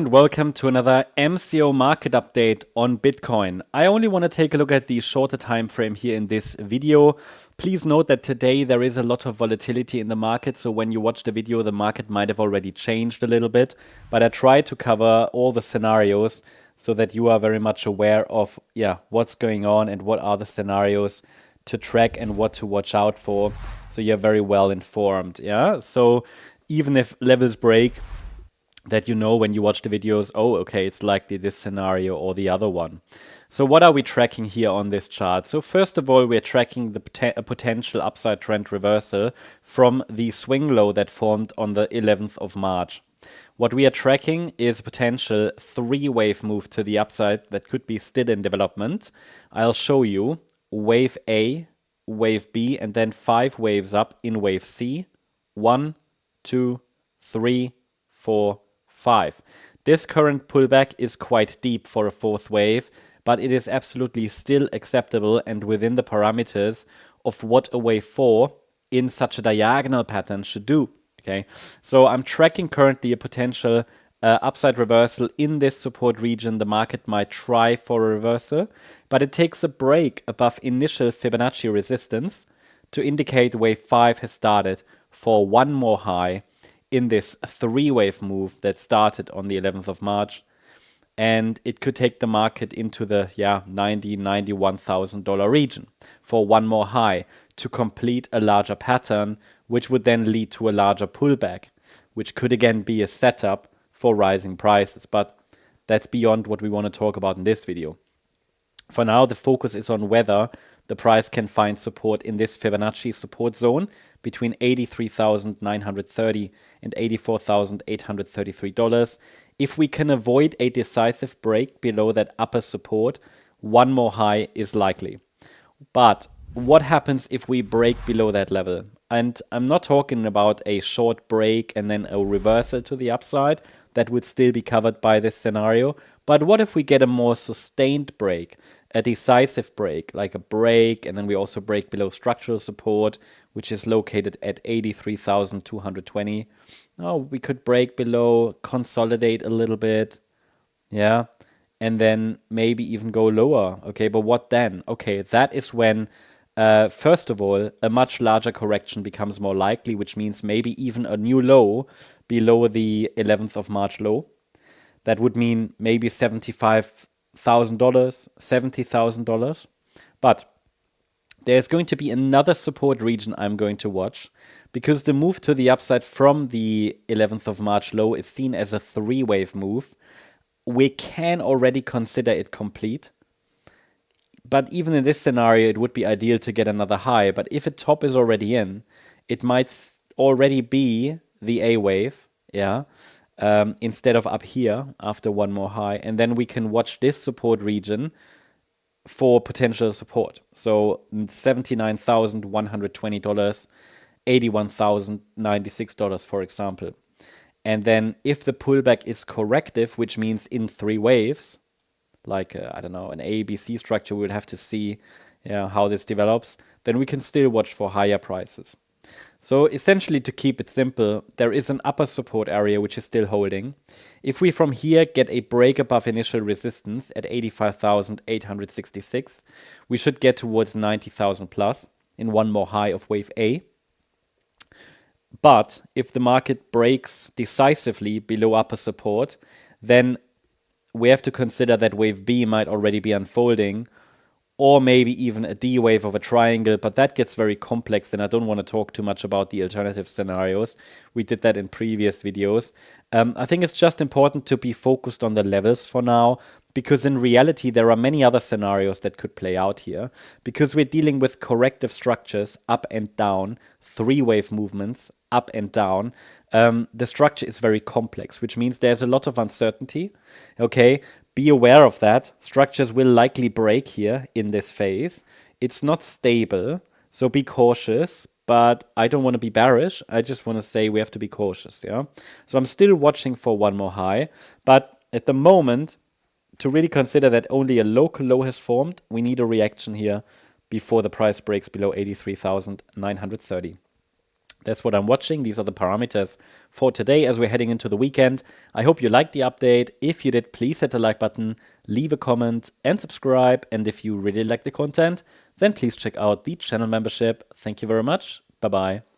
and welcome to another MCO market update on Bitcoin. I only want to take a look at the shorter time frame here in this video. Please note that today there is a lot of volatility in the market, so when you watch the video, the market might have already changed a little bit, but I try to cover all the scenarios so that you are very much aware of what's going on and what are the scenarios to track and what to watch out for, so you're very well informed. So even if levels break, that you know when you watch the videos, oh, okay, it's likely this scenario or the other one. So what are we tracking here on this chart? So first of all, we're tracking the potential upside trend reversal from the swing low that formed on the 11th of March. What we are tracking is a potential three-wave move to the upside that could be still in development. I'll show you wave A, wave B, and then 5 waves up in wave C. 1, 2, 3, 4, 5. This current pullback is quite deep for a fourth wave, but it is absolutely still acceptable and within the parameters of what a wave 4 in such a diagonal pattern should do. Okay, so I'm tracking currently a potential upside reversal in this support region. The market might try for a reversal, but it takes a break above initial Fibonacci resistance to indicate wave 5 has started for one more high in this three-wave move that started on the 11th of March. And it could take the market into the $90,000, $91,000 region for one more high to complete a larger pattern, which would then lead to a larger pullback, which could again be a setup for rising prices. But that's beyond what we want to talk about in this video. For now, the focus is on whether the price can find support in this Fibonacci support zone between $83,930 and $84,833. If we can avoid a decisive break below that upper support, one more high is likely. But what happens if we break below that level? And I'm not talking about a short break and then a reversal to the upside. That would still be covered by this scenario. But what if we get a more sustained break, a decisive break, like a break, and then we also break below structural support, which is located at 83,220. Oh, we could break below, consolidate a little bit, and then maybe even go lower. Okay, but what then? Okay, that is when, first of all, a much larger correction becomes more likely, which means maybe even a new low below the 11th of March low. That would mean maybe $75,000, $70,000. But there's going to be another support region I'm going to watch, because the move to the upside from the 11th of March low is seen as a three-wave move. We can already consider it complete. But even in this scenario, it would be ideal to get another high. But if a top is already in, it might already be the A wave, instead of up here after one more high. And then we can watch this support region for potential support. So $79,120, $81,096, for example. And then if the pullback is corrective, which means in three waves, like, I don't know, an A, B, C structure, we would have to see how this develops, then we can still watch for higher prices. So essentially, to keep it simple, there is an upper support area which is still holding. If we from here get a break above initial resistance at 85,866, we should get towards 90,000 plus in one more high of wave A. But if the market breaks decisively below upper support, then we have to consider that wave B might already be unfolding, or maybe even a D wave of a triangle, but that gets very complex and I don't want to talk too much about the alternative scenarios. We did that in previous videos. I think it's just important to be focused on the levels for now, because in reality there are many other scenarios that could play out here, because we're dealing with corrective structures up and down, three-wave movements up and down. The structure is very complex, which means there's a lot of uncertainty. Okay, be aware of that. Structures will likely break here in this phase. It's not stable, so be cautious, but I don't want to be bearish. I just want to say we have to be cautious, So I'm still watching for one more high, but at the moment, to really consider that only a local low has formed, we need a reaction here before the price breaks below 83,930. That's what I'm watching. These are the parameters for today as we're heading into the weekend. I hope you liked the update. If you did, please hit the like button, leave a comment and subscribe. And if you really like the content, then please check out the channel membership. Thank you very much. Bye-bye.